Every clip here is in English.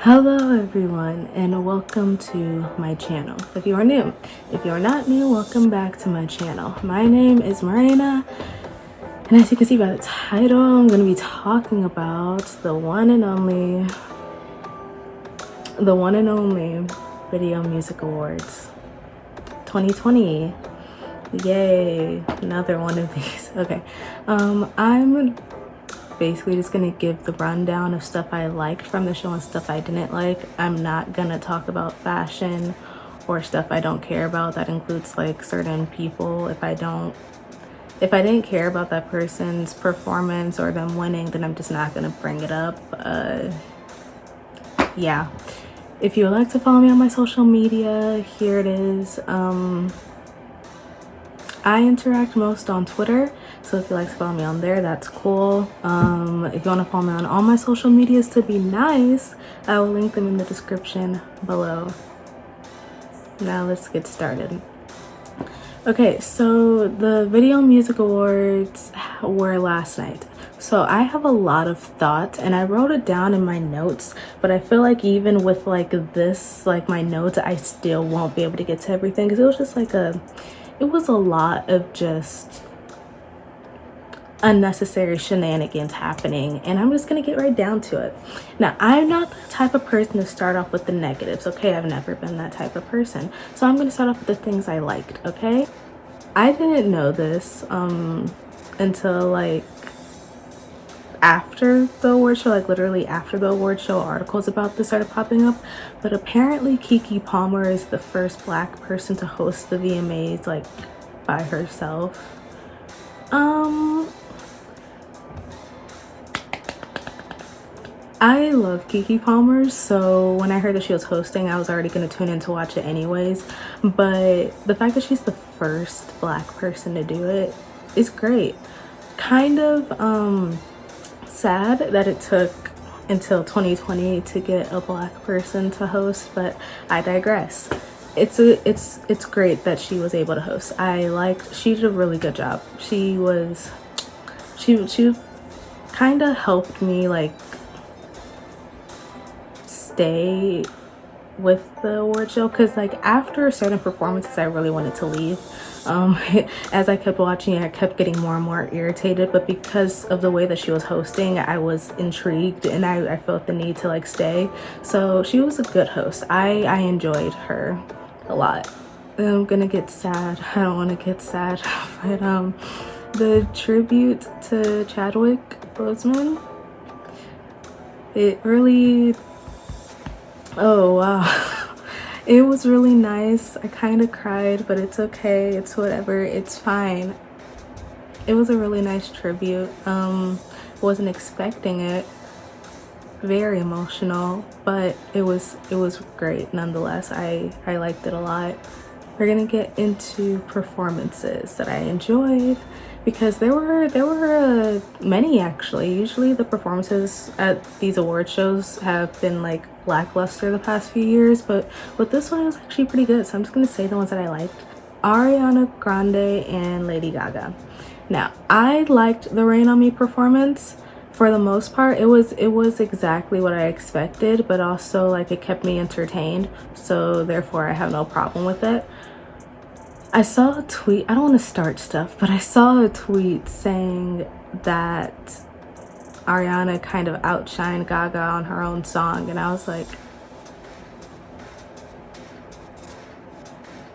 Hello everyone and welcome to my channel. If you are new, if you are not new, welcome back to my channel. My name is Marina, and as you can see by the title, I'm going to be talking about the one and only Video Music Awards 2020. Yay, another one of these. Okay, I'm basically just gonna give the rundown of stuff I liked from the show and stuff I didn't like. I'm not gonna talk about fashion or stuff I don't care about. That includes like certain people. If I didn't care about that person's performance or them winning, then I'm just not gonna bring it up. Yeah, if you would like to follow me on my social media, here it is. I interact most on Twitter, so if you'd like to follow me on there, that's cool. If you want to follow me on all my social medias to be nice, I will link them in the description below. Now let's get started. Okay, so the Video Music Awards were last night. So I have a lot of thoughts and I wrote it down in my notes, but I feel like even with like this, like my notes, I still won't be able to get to everything because it was just like it was a lot of just unnecessary shenanigans happening, and I'm just gonna get right down to it. Now, I'm not the type of person to start off with the negatives, okay? I've never been that type of person. So I'm gonna start off with the things I liked, okay? I didn't know this until like after the award show, like literally after the award show, articles about this started popping up. But apparently Keke Palmer is the first Black person to host the VMAs like by herself. I love Keke Palmer, so when I heard that she was hosting, I was already gonna tune in to watch it anyways. But the fact that she's the first Black person to do it is great. Kind of sad that it took until 2020 to get a Black person to host, but I digress. It's great that she was able to host. She did a really good job. She kind of helped me like stay with the award show, because like after certain performances I really wanted to leave. As I kept watching, I kept getting more and more irritated, but because of the way that she was hosting, I was intrigued and I felt the need to like stay. So she was a good host. I enjoyed her a lot. I'm gonna get sad. I don't want to get sad, but the tribute to Chadwick Boseman, it really, oh wow. It was really nice. I kind of cried, but it's okay. It's whatever. It's fine. It was a really nice tribute. Wasn't expecting it. Very emotional, but it was great nonetheless. I liked it a lot. We're gonna get into performances that I enjoyed, because there were many actually. Usually the performances at these award shows have been like lackluster the past few years, but with this one it was actually pretty good. So I'm just gonna say the ones that I liked. Ariana Grande and Lady Gaga. Now, I liked the Rain on Me performance. For the most part, it was exactly what I expected, but also like it kept me entertained, so therefore I have no problem with it. I saw a tweet, I don't want to start stuff, but I saw a tweet saying that Ariana kind of outshined Gaga on her own song, and I was like,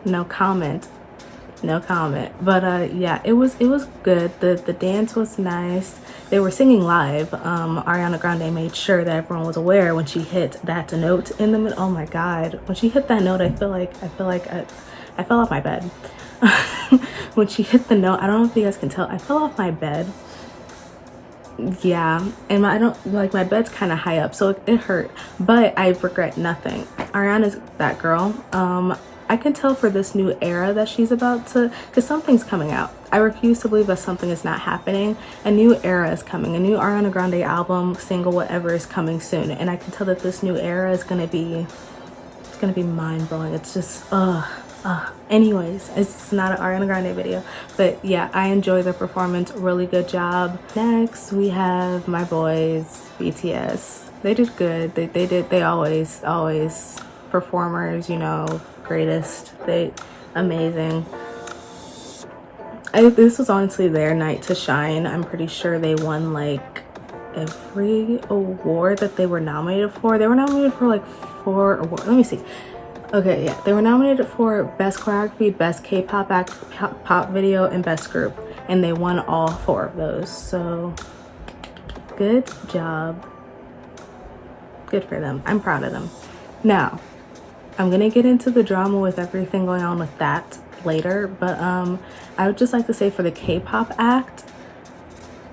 no comment. But yeah, it was good. The dance was nice. They were singing live. Ariana Grande made sure that everyone was aware when she hit that note in the middle. Oh my god, when she hit that note, I feel like I fell off my bed. When she hit the note, I don't know if you guys can tell, I fell off my bed. Yeah, and my bed's kind of high up, so it hurt, but I regret nothing. Ariana's that girl. I can tell for this new era that she's about to, because something's coming out. I refuse to believe that something is not happening. A new era is coming. A new Ariana Grande album, single, whatever is coming soon. And I can tell that this new era is gonna be, it's gonna be mind-blowing. It's just, anyways, it's not an Ariana Grande video, but yeah, I enjoy the performance. Really good job. Next, we have my boys, BTS. They did good. They always performers, you know, greatest. They amazing. This was honestly their night to shine. I'm pretty sure they won like every award that they were nominated for. They were nominated for like 4 awards. Let me see. Okay, yeah, they were nominated for Best Choreography, Best K-pop act, pop video, and Best Group, and they won all 4 of those. So, good job. Good for them. I'm proud of them. Now, I'm gonna get into the drama with everything going on with that later, but I would just like to say for the K-pop act,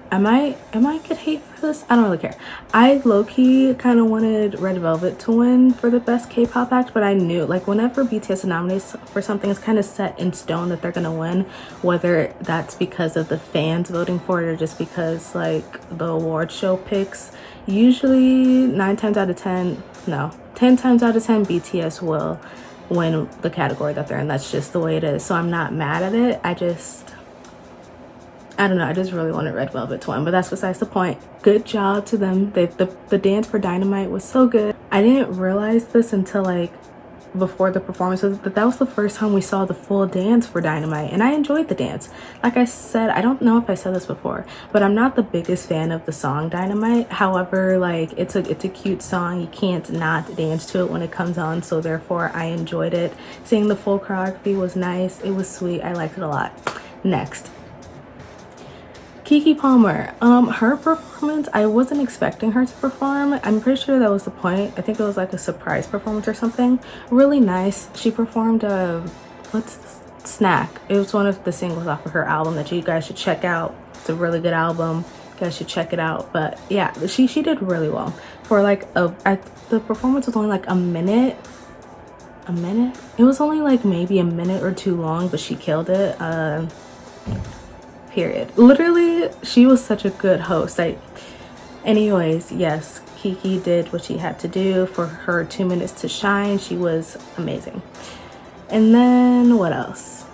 I might get hate for this. I don't really care. I low-key kind of wanted Red Velvet to win for the best K-pop act, but I knew like whenever BTS nominates for something, it's kind of set in stone that they're gonna win, whether that's because of the fans voting for it or just because like the award show picks. Usually 10 times out of 10 BTS will win the category that they're in. That's just the way it is. So I'm not mad at it. I don't know, I just really wanted Red Velvet to win, but that's besides the point. Good job to them. The dance for Dynamite was so good. I didn't realize this until like before the performance, that was the first time we saw the full dance for Dynamite, and I enjoyed the dance. Like I said, I don't know if I said this before, but I'm not the biggest fan of the song Dynamite. However, like it's a cute song. You can't not dance to it when it comes on, so therefore I enjoyed it. Seeing the full choreography was nice. It was sweet. I liked it a lot. Next, Keke Palmer, her performance, I wasn't expecting her to perform. I'm pretty sure that was the point. I think it was like a surprise performance or something. Really nice. She performed Snack. It was one of the singles off of her album that you guys should check out. It's a really good album. You guys should check it out. But yeah, she did really well. For like the performance was only like a minute. It was only like maybe a minute or 2 long, but she killed it. Period. Literally, she was such a good host. Anyways, yes, Keke did what she had to do for her 2 minutes to shine. She was amazing. And then what else?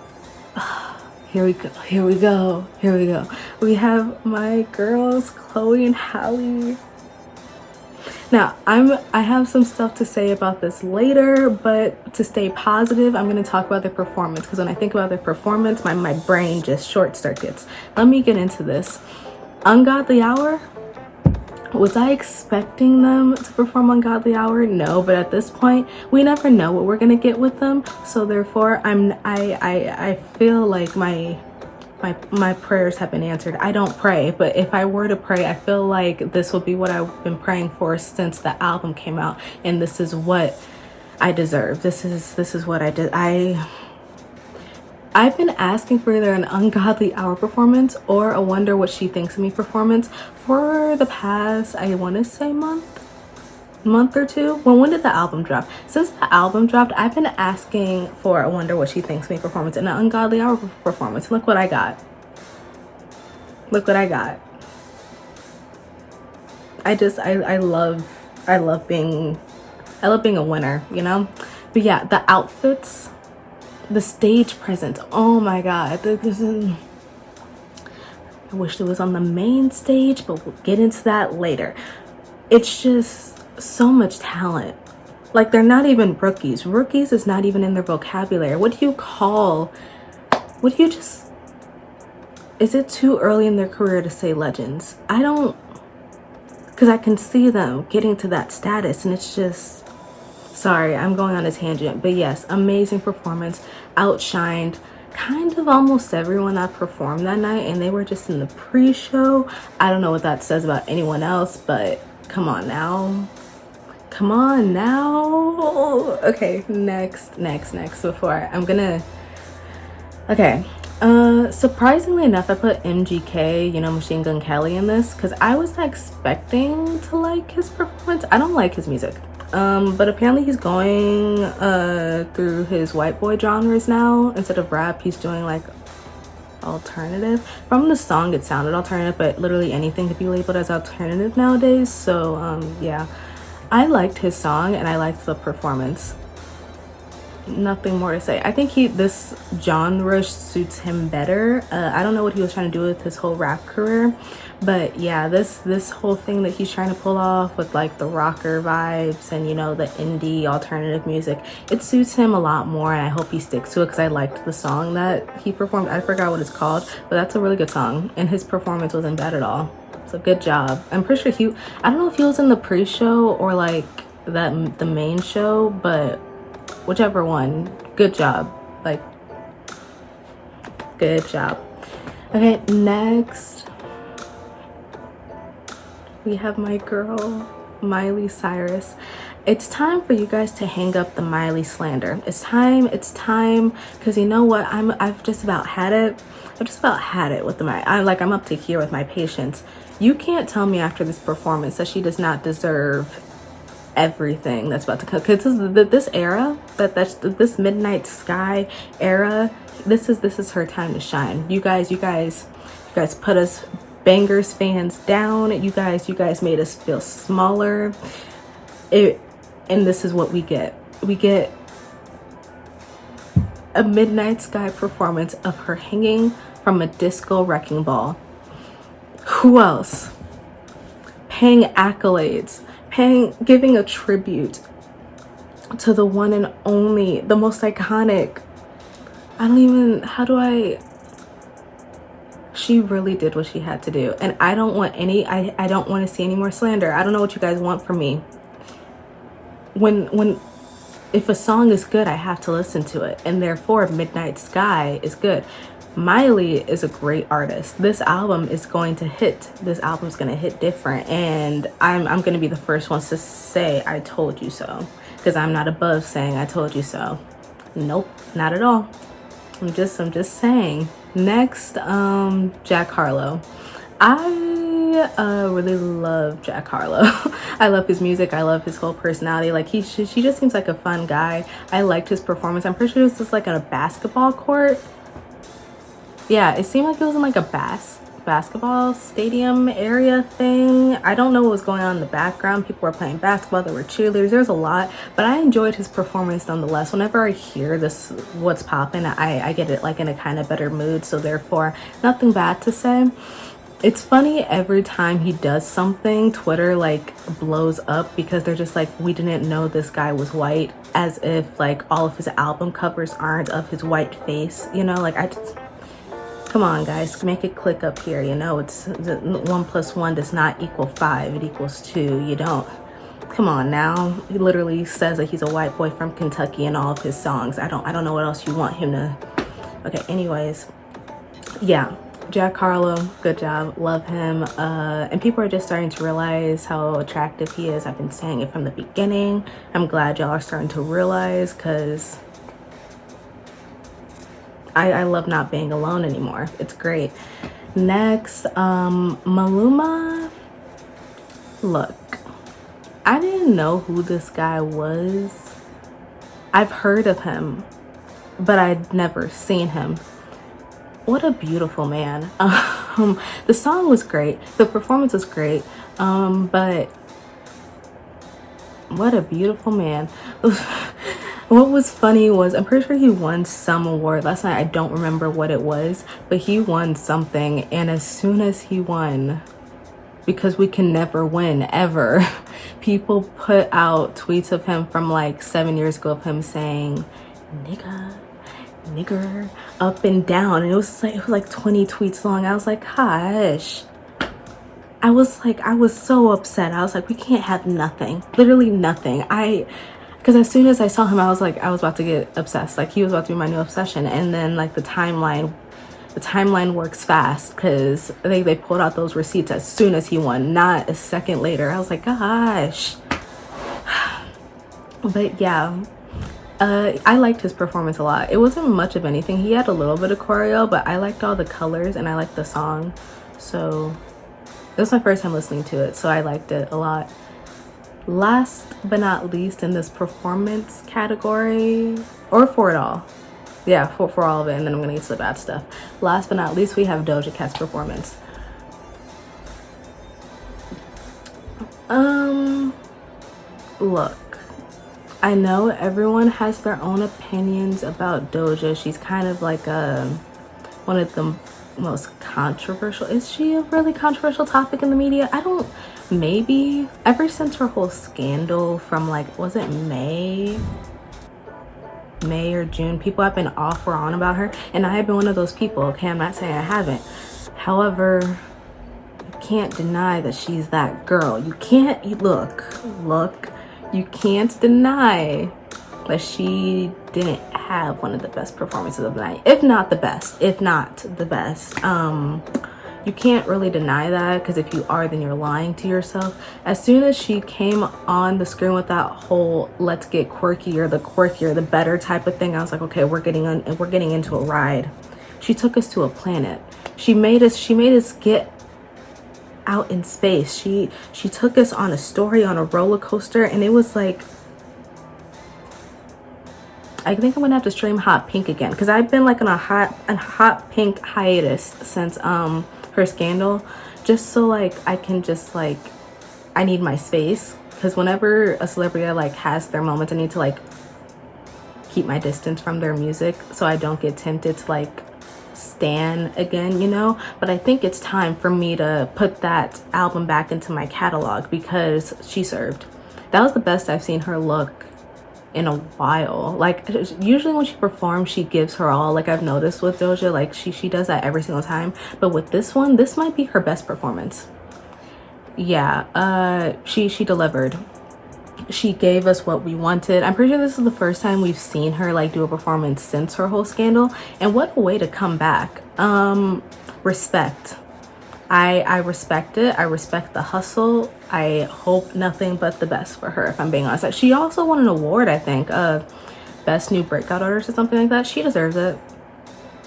Here we go. We have my girls, Chloe and Halle. Now, I have some stuff to say about this later, but to stay positive, I'm going to talk about their performance, because when I think about their performance, my brain just short circuits. Let me get into this. Ungodly Hour. Was I expecting them to perform Ungodly Hour? No, but at this point, we never know what we're going to get with them. So therefore, I feel like my prayers have been answered. I don't pray, but if I were to pray, I feel like this will be what I've been praying for since the album came out, and this is what I deserve. This is what I did. I've been asking for either an Ungodly Hour performance or a Wonder What She Thinks of Me performance for the past, I want to say month or 2. When did the album drop? Since the album dropped, I've been asking for a Wonder What She Thinks of Me performance and an Ungodly Hour performance. Look what I got. I love being a winner, you know? But yeah, the outfits, the stage presence, oh my god, I wish it was on the main stage, but we'll get into that later. It's just so much talent. Like, they're not even rookies. Rookies is not even in their vocabulary. Is it too early in their career to say legends? Because I can see them getting to that status, and it's just, sorry, I'm going on a tangent, but yes, amazing performance, outshined kind of almost everyone that performed that night, and they were just in the pre-show. I don't know what that says about anyone else, but come on now. Okay, next before I'm gonna, okay, surprisingly enough, I put MGK, you know, Machine Gun Kelly, in this because I was not expecting to like his performance. I don't like his music, but apparently he's going through his white boy genres now. Instead of rap, he's doing like alternative. From the song it sounded alternative, but literally anything could be labeled as alternative nowadays. So yeah, I liked his song and I liked the performance. nothing more to say. I think this genre suits him better. I don't know what he was trying to do with his whole rap career, but yeah, this whole thing that he's trying to pull off with like the rocker vibes and, you know, the indie alternative music, it suits him a lot more, and I hope he sticks to it because I liked the song that he performed. I forgot what it's called, but that's a really good song, and his performance wasn't bad at all. So good job. I'm pretty sure I don't know if he was in the pre-show or like the main show, but whichever one, good job. Like, good job. Okay, next we have my girl Miley Cyrus. It's time for you guys to hang up the Miley slander. It's time, because you know what, I've just about had it. I've just about had it with I'm up to here with my patience. You can't tell me after this performance that she does not deserve everything that's about to come, because this era, this Midnight Sky era, this is her time to shine. You guys put us Bangers fans down. You guys made us feel smaller, and this is what we get. We get a Midnight Sky performance of her hanging from a disco wrecking ball. Who else? Paying accolades, giving a tribute to the one and only, the most iconic. She really did what she had to do, and I don't want to see any more slander. I don't know what you guys want from me. If a song is good, I have to listen to it, and therefore Midnight Sky is good. Miley is a great artist. This album is going to hit. This album's going to hit different, and I'm going to be the first ones to say I told you so, because I'm not above saying I told you so. Nope, not at all. I'm just saying. Next, Jack Harlow. I really love Jack Harlow. I love his music. I love his whole personality. Like she just seems like a fun guy. I liked his performance. I'm pretty sure it was just like on a basketball court. Yeah, it seemed like it was in like a basketball stadium area thing. I don't know what was going on in the background. People were playing basketball, there were cheerleaders, there's a lot, but I enjoyed his performance nonetheless. Whenever I hear this, what's popping, I get it like in a kind of better mood, so therefore nothing bad to say. It's funny, every time he does something, Twitter like blows up because they're just like, we didn't know this guy was white, as if like all of his album covers aren't of his white face, you know? Like, come on guys, make it click up here. You know, it's 1 + 1 does not equal 5, it equals 2. You don't, come on now. He literally says that he's a white boy from Kentucky in all of his songs. I don't know what else you want him to. Okay, anyways, yeah, Jack Harlow, good job, love him. And people are just starting to realize how attractive he is. I've been saying it from the beginning. I'm glad y'all are starting to realize, because I love not being alone anymore. It's great. Next, Maluma. Look, I didn't know who this guy was. I've heard of him, but I'd never seen him. What a beautiful man. The song was great. The performance was great. But what a beautiful man. What was funny was, I'm pretty sure he won some award last night. I don't remember what it was, but he won something. And as soon as he won, because we can never win ever, people put out tweets of him from like 7 years ago of him saying, nigger, up and down. And it was like 20 tweets long. I was like, hush. I was so upset. I was like, we can't have nothing, literally nothing. Because as soon as I saw him, I was about to get obsessed. Like, he was about to be my new obsession. And then like the timeline works fast, because they pulled out those receipts as soon as he won, not a second later. I was like, gosh. But yeah, I liked his performance a lot. It wasn't much of anything. He had a little bit of choreo, but I liked all the colors and I liked the song. So it was my first time listening to it, so I liked it a lot. Last but not least in this performance category, or for it all, yeah, for all of it, and then I'm gonna get to the bad stuff. Last but not least, we have Doja Cat's performance. Look, I know everyone has their own opinions about Doja. She's kind of like one of the most controversial. Is she a really controversial topic in the media? I don't, maybe. Ever since her whole scandal from like, was it May or June, people have been off or on about her, and I have been one of those people. Okay, I'm not saying I haven't. However, you can't deny that she's that girl. You can't, look, you can't deny that she didn't have one of the best performances of the night, if not the best. You can't really deny that, because if you are, then you're lying to yourself. As soon as she came on the screen with that whole let's get quirkier, the better type of thing, I was like, okay, we're getting into a ride. She took us to a planet. She made us get out in space. She took us on a story, on a roller coaster, and it was like, I think I'm gonna have to stream Hot Pink again, because I've been like on a hot pink hiatus since her scandal, just so like I can just like, I need my space, because whenever a celebrity like has their moments, I need to like keep my distance from their music so I don't get tempted to like stan again, you know. But I think it's time for me to put that album back into my catalog, because she served. That was the best I've seen her look in a while. Like, usually when she performs, she gives her all. Like, I've noticed with Doja, like she does that every single time, but with this one, this might be her best performance. Yeah, she delivered. She gave us what we wanted. I'm pretty sure this is the first time we've seen her like do a performance since her whole scandal, and what a way to come back. Respect. I respect it. I respect the hustle. I hope nothing but the best for her, if I'm being honest. She also won an award, I think, best new breakout artist or something like that. She deserves it.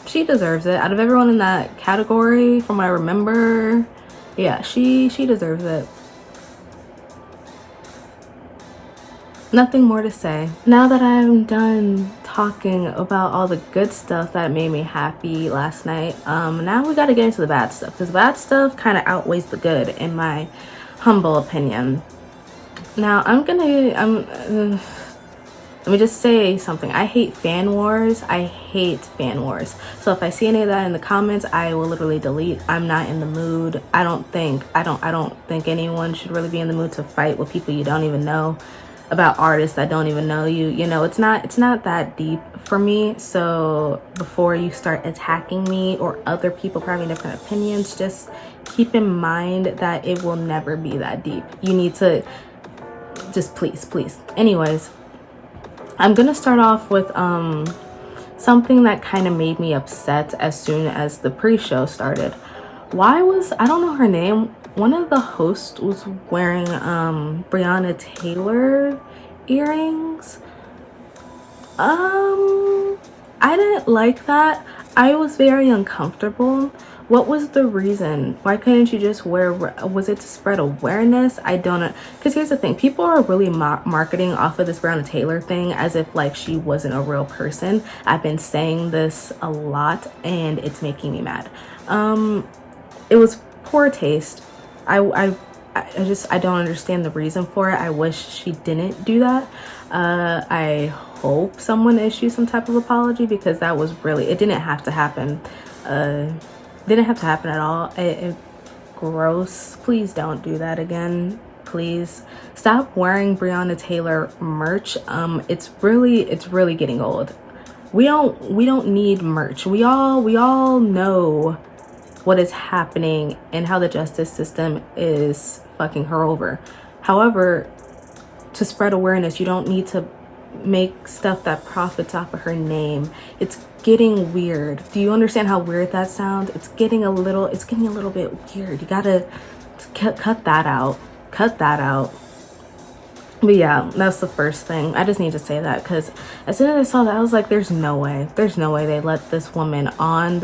She deserves it. Out of everyone in that category, from what I remember, yeah, she deserves it. Nothing more to say. Now that I'm done talking about all the good stuff that made me happy last night, now we gotta get into the bad stuff, because bad stuff kind of outweighs the good, in my humble opinion. Now let me just say something. I hate fan wars. So if I see any of that in the comments, I will literally delete. I'm not in the mood. I don't think anyone should really be in the mood to fight with people you don't even know, about artists that don't even know you. You know, it's not that deep for me. So before you start attacking me or other people for having different opinions, just keep in mind that it will never be that deep. You need to just please. Anyways, I'm gonna start off with something that kind of made me upset as soon as the pre-show started. I don't know her name. One of the hosts was wearing Breonna Taylor earrings. I didn't like that. I was very uncomfortable. What was the reason? Why couldn't you just wear, was it to spread awareness? I don't know. Because here's the thing, people are really marketing off of this Breonna Taylor thing as if like she wasn't a real person. I've been saying this a lot and it's making me mad. It was poor taste. I don't understand the reason for it. I wish she didn't do that. I hope someone issues some type of apology, because that was really, it didn't have to happen. Didn't have to happen at all. Gross. Please don't do that again. Please stop wearing Breonna Taylor merch. It's really getting old. We don't need merch. We all know what is happening and how the justice system is fucking her over. However, to spread awareness, you don't need to make stuff that profits off of her name. It's getting weird. Do you understand how weird that sounds? It's getting a little bit weird. You gotta cut that out. But yeah, that's the first thing. I just need to say that, because as soon as I saw that, I was like, there's no way they let this woman on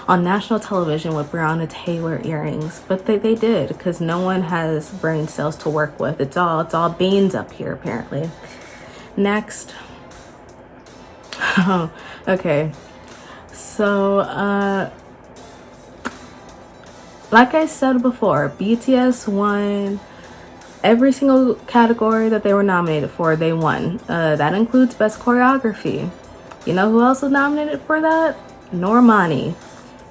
national television with Breonna Taylor earrings. But they did, because no one has brain cells to work with. It's all beans up here, apparently. Next. Okay. So, like I said before, BTS won Every single category that they were nominated for, they won. That includes Best Choreography. You know who else was nominated for that? Normani.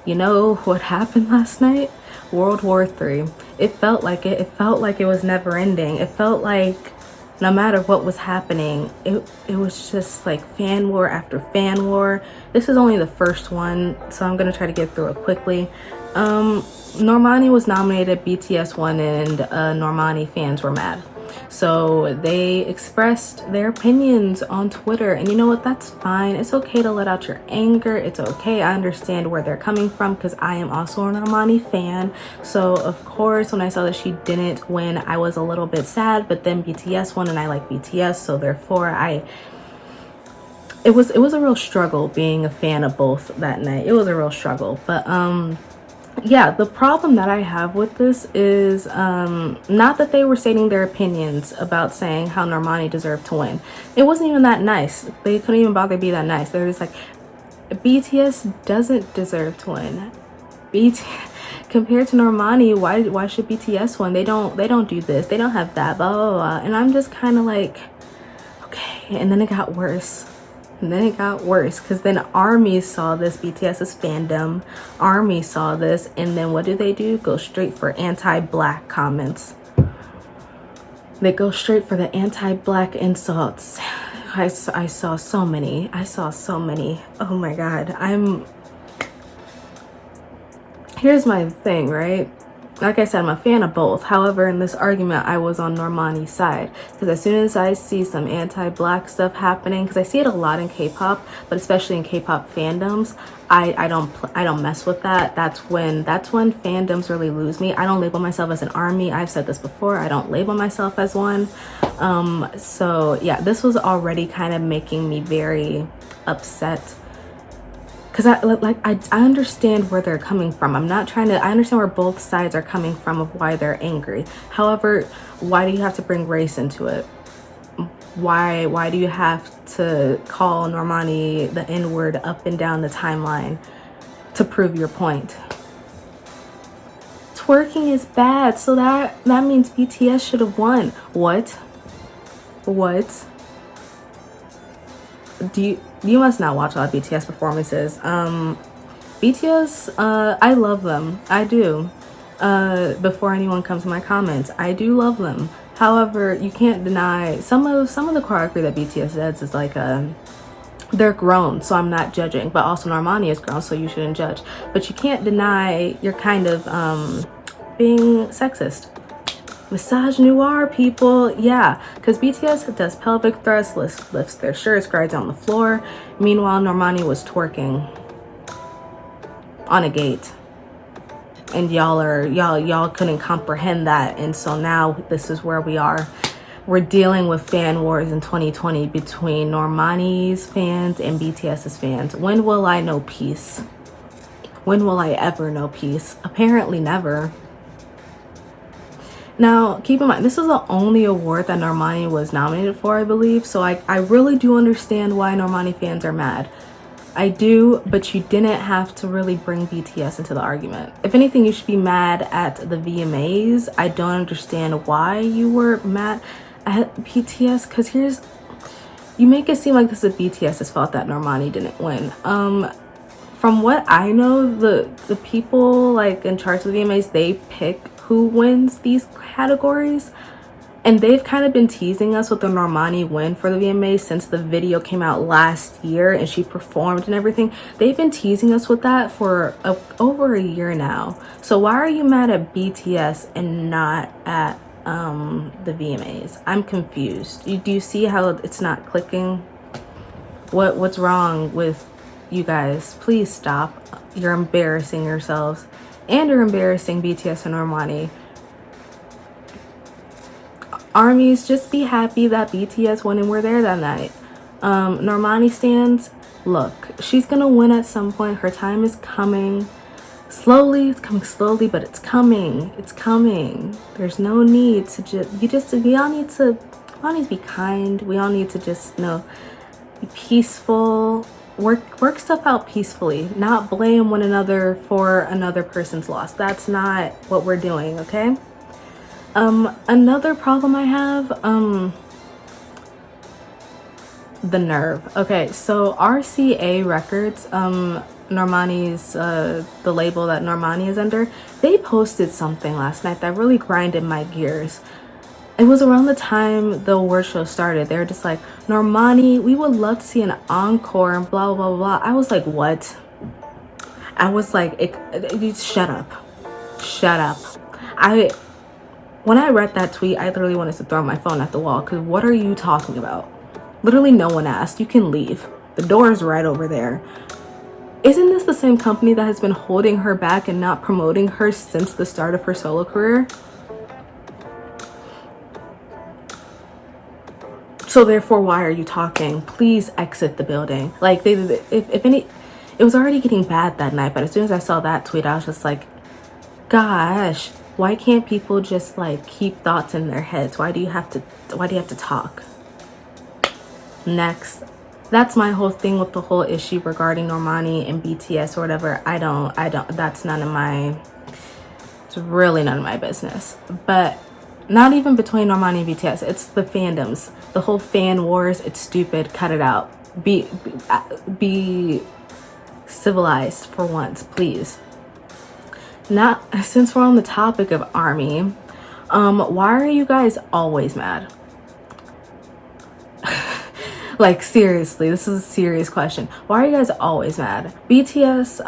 You know what happened last night? World War III. It felt like it. It felt like it was never ending. It felt like no matter what was happening, it was just like fan war after fan war. This is only the first one, so I'm gonna try to get through it quickly. Normani was nominated, BTS won, and Normani fans were mad. So they expressed their opinions on Twitter, and you know what? That's fine. It's okay to let out your anger. It's okay. I understand where they're coming from because I am also a Normani fan. So of course, when I saw that she didn't win, I was a little bit sad. But then BTS won, and I like BTS, so therefore it was a real struggle being a fan of both that night. It was a real struggle, but yeah, the problem that I have with this is not that they were stating their opinions about saying how Normani deserved to win. It wasn't even that nice. They couldn't even bother to be that nice. They were just like, BTS doesn't deserve to win. Compared to Normani, why should BTS win? They don't do this. They don't have that. Blah blah blah. And I'm just kind of like, okay. And then it got worse. And then it got worse because then ARMY saw this, BTS's fandom. ARMY saw this, and then what do? Go straight for anti-black comments. They go straight for the anti-black insults. I saw so many. Oh my God. Here's my thing, right? Like I said, I'm a fan of both. However, in this argument, I was on Normani's side because as soon as I see some anti-black stuff happening, because I see it a lot in K-pop, but especially in K-pop fandoms, I don't mess with that. That's when fandoms really lose me. I don't label myself as an ARMY. I've said this before. I don't label myself as one. So yeah, this was already kind of making me very upset. Because I understand where they're coming from. I understand where both sides are coming from of why they're angry. However, why do you have to bring race into it? Why do you have to call Normani the N-word up and down the timeline to prove your point? Twerking is bad, so that means BTS should have won. What? You must not watch a lot of BTS performances. BTS, I love them. I do. Before anyone comes to my comments, I do love them. However, you can't deny some of the choreography that BTS does is like they're grown, so I'm not judging. But also Normani is grown, so you shouldn't judge. But you can't deny you're kind of being sexist. Misogynoir, people, yeah, because BTS does pelvic thrusts, lifts their shirts, grides on the floor. Meanwhile, Normani was twerking on a gate, and y'all couldn't comprehend that, and so now this is where we are. We're dealing with fan wars in 2020 between Normani's fans and BTS's fans. When will I know peace? When will I ever know peace? Apparently never. Now, keep in mind, this is the only award that Normani was nominated for, I believe. So I really do understand why Normani fans are mad. I do, but you didn't have to really bring BTS into the argument. If anything, you should be mad at the VMAs. I don't understand why you were mad at BTS, because you make it seem like this is BTS's fault that Normani didn't win. From what I know, the people like in charge of the VMAs, they pick who wins these categories, and they've kind of been teasing us with the Normani win for the VMAs since the video came out last year and she performed and everything. They've been teasing us with that for over a year now. So why are you mad at BTS and not at the VMAs? I'm confused. Do you see how it's not clicking? What's wrong with you guys? Please stop. You're embarrassing yourselves. And you're embarrassing BTS and Normani. ARMYs, just be happy that BTS won and we're there that night. Normani stands, look, she's gonna win at some point. Her time is coming. Slowly, it's coming slowly, but it's coming. It's coming. There's no need to we all need to be kind. We all need to just, be peaceful. Work stuff out peacefully, not blame one another for another person's loss. That's not what we're doing, okay? Another problem I have, the nerve. Okay, so RCA Records, Normani's, the label that Normani is under, they posted something last night that really grinded my gears. It was around the time the award show started. They were just like, Normani, we would love to see an encore and blah, blah, blah, blah. I was like, what? I was like, shut up. Shut up. When I read that tweet, I literally wanted to throw my phone at the wall, because what are you talking about? Literally no one asked. You can leave. The door is right over there. Isn't this the same company that has been holding her back and not promoting her since the start of her solo career? So therefore, why are you talking? Please exit the building. Like, if any, it was already getting bad that night, but as soon as I saw that tweet, I was just like, gosh, why can't people just like keep thoughts in their heads? Why do you have to talk? Next. That's my whole thing with the whole issue regarding Normani and BTS or whatever. I don't, that's it's really none of my business. But not even between Normani and BTS, it's the fandoms. The whole fan wars, it's stupid, cut it out. Be civilized for once, please. Now, since we're on the topic of ARMY, why are you guys always mad? Like, seriously, this is a serious question. Why are you guys always mad? BTS,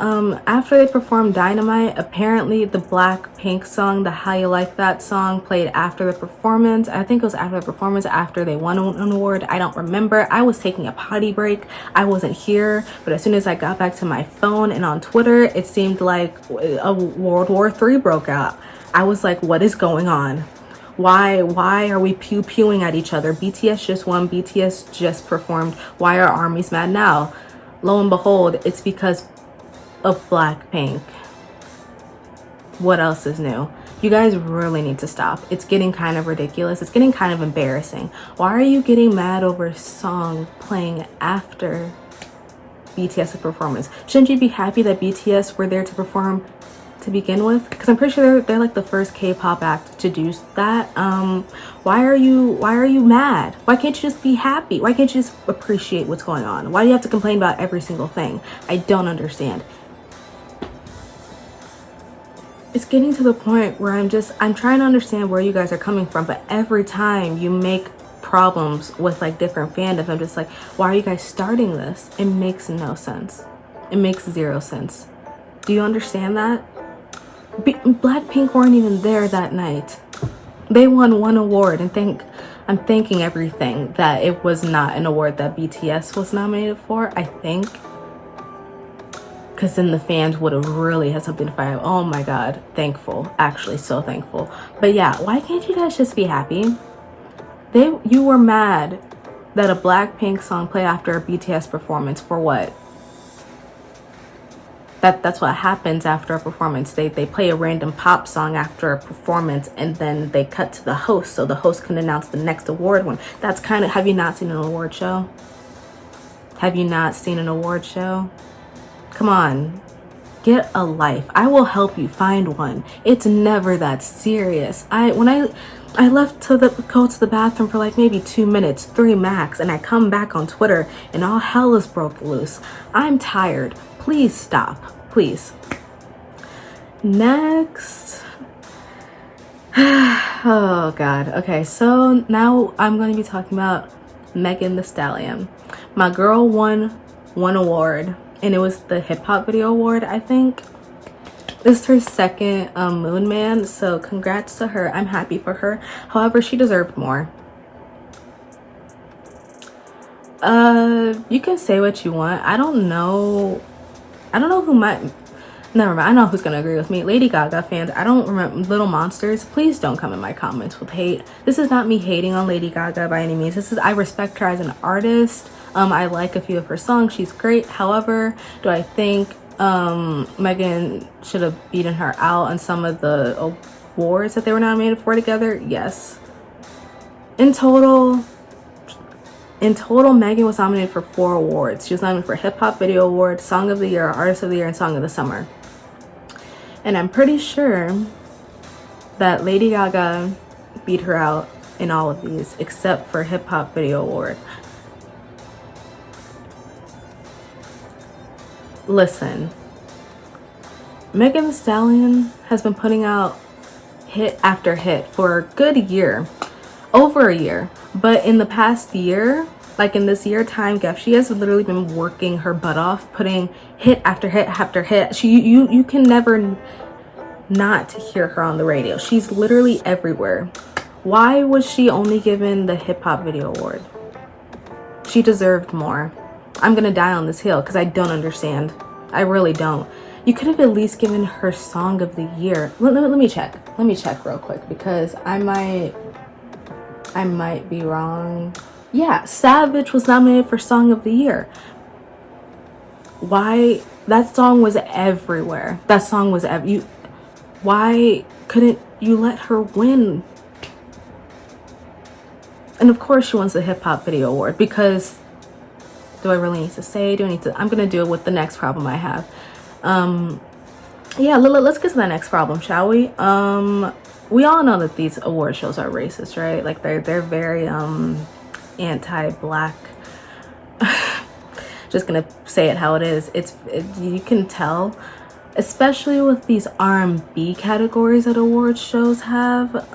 after they performed Dynamite, apparently the Blackpink song, the How You Like That song, played after the performance. I think it was after the performance, after they won an award. I don't remember. I was taking a potty break. I wasn't here. But as soon as I got back to my phone and on Twitter, it seemed like a World War III broke out. I was like, what is going on? Why are we pew-pewing at each other? BTS just won. BTS just performed. Why are ARMYs mad now? Lo and behold, it's because of Blackpink. What else is new? You guys really need to stop. It's getting kind of ridiculous. It's getting kind of embarrassing. Why are you getting mad over a song playing after BTS' performance? Shouldn't you be happy that BTS were there to perform to begin with? Because I'm pretty sure they're like the first K-pop act to do that. Why are you mad? Why can't you just be happy? Why can't you just appreciate what's going on? Why do you have to complain about every single thing? I don't understand. It's getting to the point where I'm trying to understand where you guys are coming from, but every time you make problems with like different fandoms, I'm just like, why are you guys starting this? It makes no sense. It makes zero sense. Do you understand that? Blackpink weren't even there that night. They won one award, and I'm thanking everything that it was not an award that BTS was nominated for, I think. Because then the fans would have really had something to fight. Oh my god, thankful. Actually, so thankful. But yeah, why can't you guys just be happy? You were mad that a Blackpink song played after a BTS performance for what? That's what happens after a performance. They play a random pop song after a performance, and then they cut to the host so the host can announce the next award one. That's kind of, have you not seen an award show? Have you not seen an award show? Come on, get a life. I will help you find one. It's never that serious. When I left to go to the bathroom for like maybe 2 minutes, 3 max, and I come back on Twitter and all hell is broke loose. I'm tired. Please stop. Please. Next. Oh god. Okay, so now I'm going to be talking about Megan Thee Stallion. My girl won one award, and it was the hip hop video award, I think. This is her second Moon Man, so congrats to her. I'm happy for her. However, she deserved more. You can say what you want. I don't know who might, never mind, I know who's gonna agree with me. Lady Gaga fans, I don't remember, Little Monsters, please don't come in my comments with hate. This is not me hating on Lady Gaga by any means. I respect her as an artist. I like a few of her songs. She's great. However, do I think Megan should have beaten her out on some of the awards that they were nominated for together? Yes. In total, Megan was nominated for 4 awards. She was nominated for Hip Hop Video Award, Song of the Year, Artist of the Year, and Song of the Summer. And I'm pretty sure that Lady Gaga beat her out in all of these except for Hip Hop Video Award. Listen, Megan Thee Stallion has been putting out hit after hit for a good year, over a year. But in the past year, like in this year time gap, she has literally been working her butt off, putting hit after hit after hit. You can never not hear her on the radio. She's literally everywhere. Why was she only given the Hip Hop Video Award? She deserved more. I'm gonna die on this hill because I don't understand. I really don't. You could have at least given her Song of the Year. Let me check. Let me check real quick because I might be wrong. Yeah, Savage was nominated for Song of the Year. Why? That song was everywhere. That song was why couldn't you let her win? And of course she wants the Hip Hop Video Award because, do I really need to say? Do I need to? I'm gonna do it with the next problem I have. Yeah, let's get to the next problem, shall we? We all know that these award shows are racist, right? Like they're very anti-black. Just gonna say it how it is. You can tell, especially with these R&B categories that award shows have.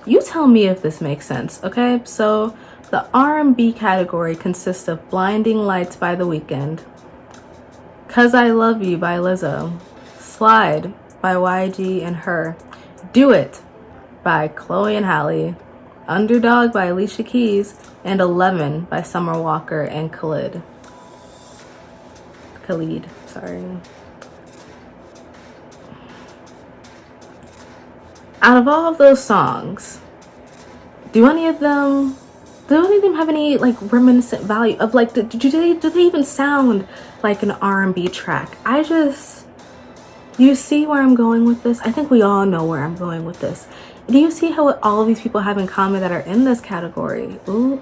You tell me if this makes sense, okay? So the R&B category consists of Blinding Lights by The Weeknd, 'Cause I Love You by Lizzo, Slide by YG and Her, Do It by Chloe and Halle, Underdog by Alicia Keys, and 11 by Summer Walker and Khalid, sorry. Out of all of those songs, do any of them have any like reminiscent value of like, do they even sound like an R&B track? You see where I'm going with this? I think we all know where I'm going with this. Do you see how all of these people have in common that are in this category? Ooh,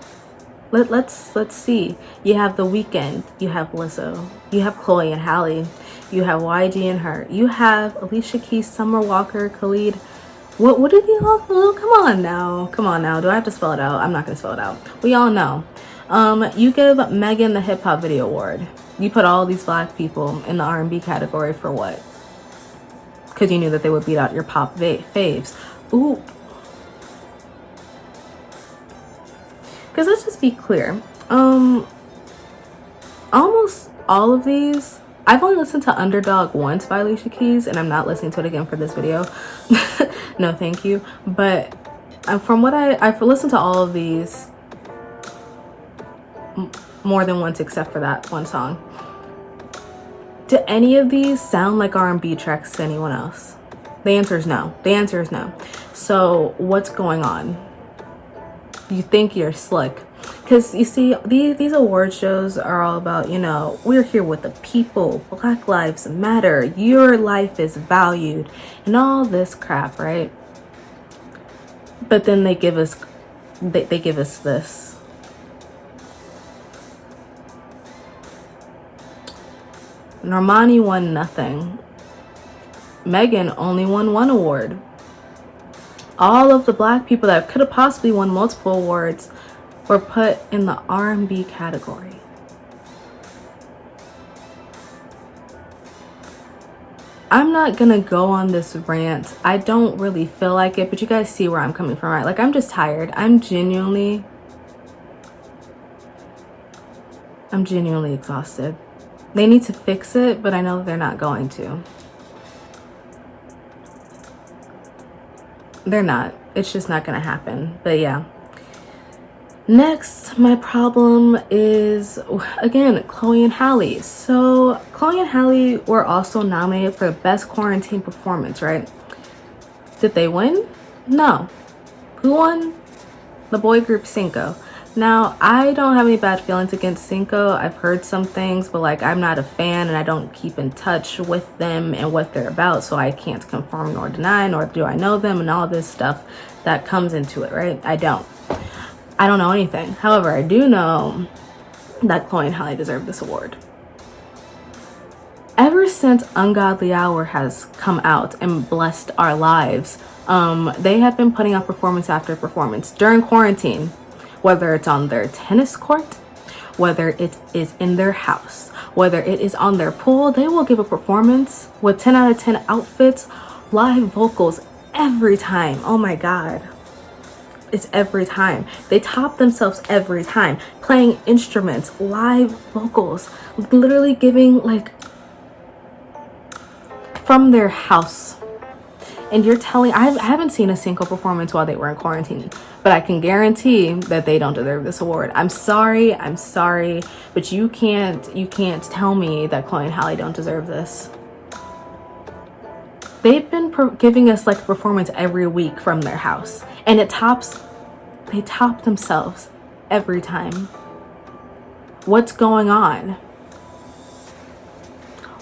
let's see. You have The Weeknd, you have Lizzo, you have Chloe and Halle, you have YG and Her, you have Alicia Keys, Summer Walker, Khalid. What did they all? Oh, come on now. Do I have to spell it out? I'm not gonna spell it out. We all know. You give Megan the Hip Hop Video Award. You put all these black people in the R&B category for what? Because you knew that they would beat out your pop faves. Ooh. Because let's just be clear. Almost all of these, I've only listened to Underdog once by Alicia Keys, and I'm not listening to it again for this video. No, thank you. But from what I've listened to all of these more than once, except for that one song. Do any of these sound like R&B tracks to anyone else? The answer is no. So what's going on? You think you're slick. Because you see, these award shows are all about, we're here with the people, Black Lives Matter, your life is valued, and all this crap, right? But then they give us this. Normani won nothing. Megan only won one award. All of the black people that could have possibly won multiple awards were put in the R&B category. I'm not gonna go on this rant. I don't really feel like it, but you guys see where I'm coming from, right? Like, I'm just tired. I'm genuinely exhausted. They need to fix it, but I know they're not going to. They're not. It's just not gonna happen. But yeah. Next, my problem is, again, Chloe and Halle. So Chloe and Halle were also nominated for Best Quarantine Performance, right? Did they win? No. Who won? The boy group Cinco. Now, I don't have any bad feelings against Cinco. I've heard some things, but like, I'm not a fan and I don't keep in touch with them and what they're about, so I can't confirm nor deny, nor do I know them and all this stuff that comes into it, right? I don't know anything. However, I do know that Chloe and Halle deserve this award. ever since Ungodly Hour has come out and blessed our lives, they have been putting out performance after performance during quarantine, whether it's on their tennis court, whether it is in their house, whether it is on their pool. They will give a performance with 10 out of 10 outfits, live vocals every time. Oh my God. It's every time. They top themselves every time, playing instruments, live vocals, literally giving like from their house. And you're telling, I haven't seen a single performance while they were in quarantine, but I can guarantee that they don't deserve this award. I'm sorry, but you can't tell me that Chloe and Halle don't deserve this. They've been giving us like a performance every week from their house, and they top themselves every time. What's going on?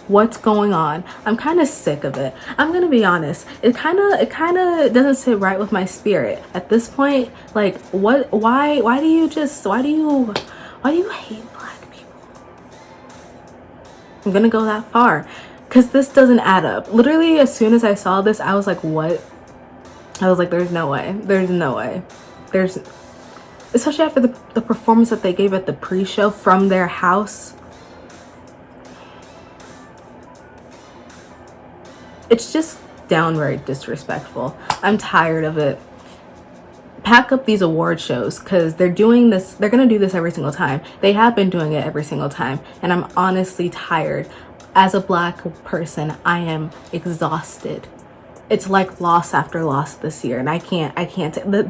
What's going on? I'm kind of sick of it. I'm gonna be honest. It kind of doesn't sit right with my spirit at this point. Like, why do you hate Black people? I'm gonna go that far, because this doesn't add up. Literally, as soon as I saw this, I was like, what? I was like, there's no way. Especially after the performance that they gave at the pre-show from their house. It's just downright disrespectful. I'm tired of it. Pack up these award shows, because they're doing this. They're going to do this every single time. They have been doing it every single time. And I'm honestly tired. As a Black person, I am exhausted. It's like loss after loss this year. And I can't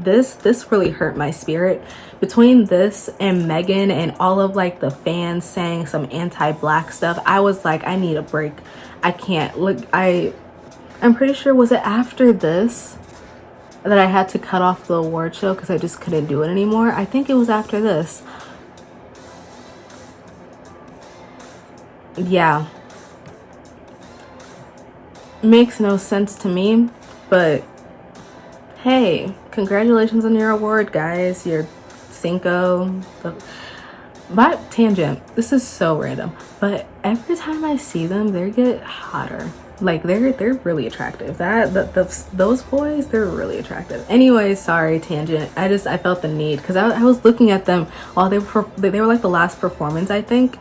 this really hurt my spirit. Between this and Megan and all of like the fans saying some anti-Black stuff, I was like, I need a break. I can't. Look, I'm pretty sure, was it after this that I had to cut off the award show because I just couldn't do it anymore? I think it was after this. Yeah. Makes no sense to me, but hey, congratulations on your award, guys. Your Cinco. My tangent, this is so random, but every time I see them, they get hotter. Like, they're really attractive. Those boys, they're really attractive. Anyways, sorry, tangent. I felt the need, because I was looking at them while they were like the last performance, I think,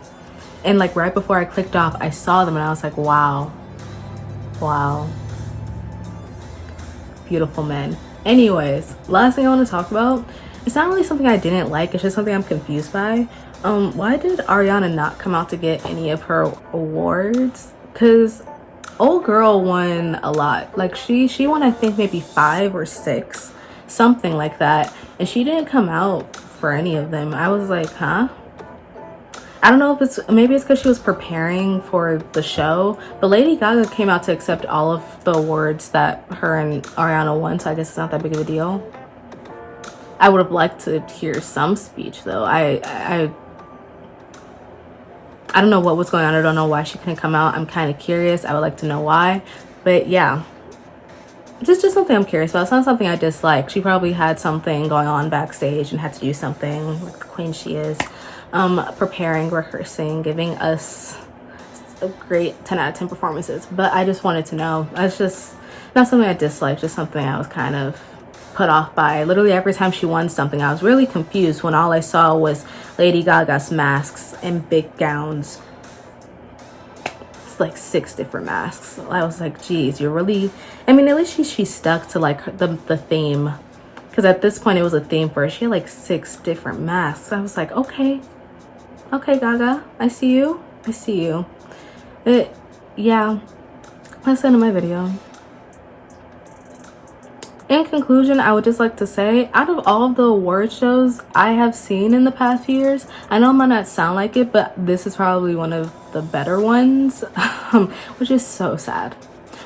and like right before I clicked off, I saw them and I was like, wow, beautiful men. Anyways, last thing I want to talk about, it's not really something I didn't like, it's just something I'm confused by. Why did Ariana not come out to get any of her awards? Because old girl won a lot. Like, she won, I think, maybe 5 or 6, something like that, and she didn't come out for any of them. I was like, huh? I don't know if maybe it's because she was preparing for the show, but Lady Gaga came out to accept all of the awards that her and Ariana won, so I guess it's not that big of a deal. I would have liked to hear some speech, though. I don't know what was going on. I don't know why she couldn't come out. I'm kind of curious. I would like to know why. But yeah, just something I'm curious about. It's not something I dislike. She probably had something going on backstage and had to do something, like the queen she is, preparing, rehearsing, giving us a great 10 out of 10 performances. But I just wanted to know. It's just not something I dislike, just something I was kind of put off by. Literally every time she won something, I was really confused when all I saw was Lady Gaga's masks and big gowns. It's like 6 different masks. I was like, geez, you're really, I mean, at least she stuck to like the theme, because at this point it was a theme for her. She had like 6 different masks. I was like, okay, Gaga, I see you. Yeah, that's the end of my video. In conclusion, I would just like to say, out of all of the award shows I have seen in the past few years, I know it might not sound like it, but this is probably one of the better ones, which is so sad.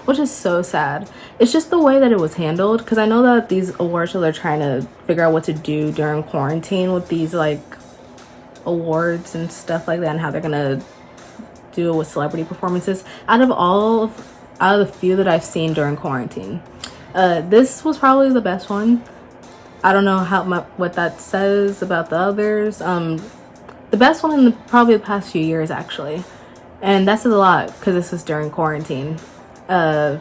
It's just the way that it was handled, because I know that these award shows are trying to figure out what to do during quarantine with these like awards and stuff like that, and how they're gonna do it with celebrity performances. Out of the few that I've seen during quarantine, this was probably the best one. I don't know what that says about the others. The best one in probably the past few years, actually. And that's a lot because this was during quarantine. It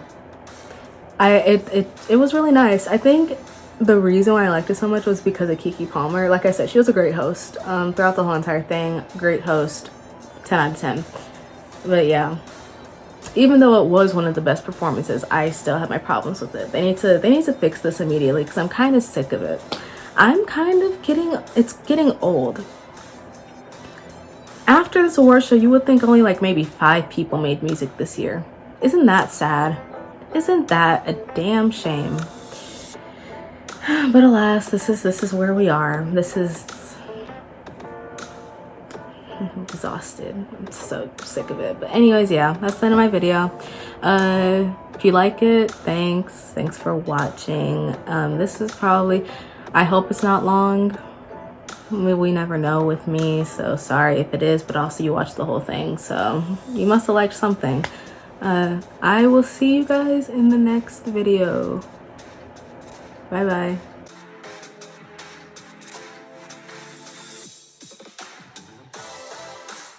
was really nice. I think the reason why I liked it so much was because of Keke Palmer. Like I said, she was a great host throughout the whole entire thing. Great host, 10 out of 10. But yeah, even though it was one of the best performances, I still have my problems with it. They need to fix this immediately because I'm kind of sick of it. I'm kind of it's getting old. After this award show, you would think only like maybe 5 people made music this year. Isn't that sad? Isn't that a damn shame? But alas, this is where we are. I'm exhausted. I'm so sick of it. But anyways, yeah, that's the end of my video. If you like it, thanks for watching. This is probably, I hope it's not long. We never know with me, so sorry if it is, but also you watched the whole thing, so you must have liked something. I will see you guys in the next video. Bye bye.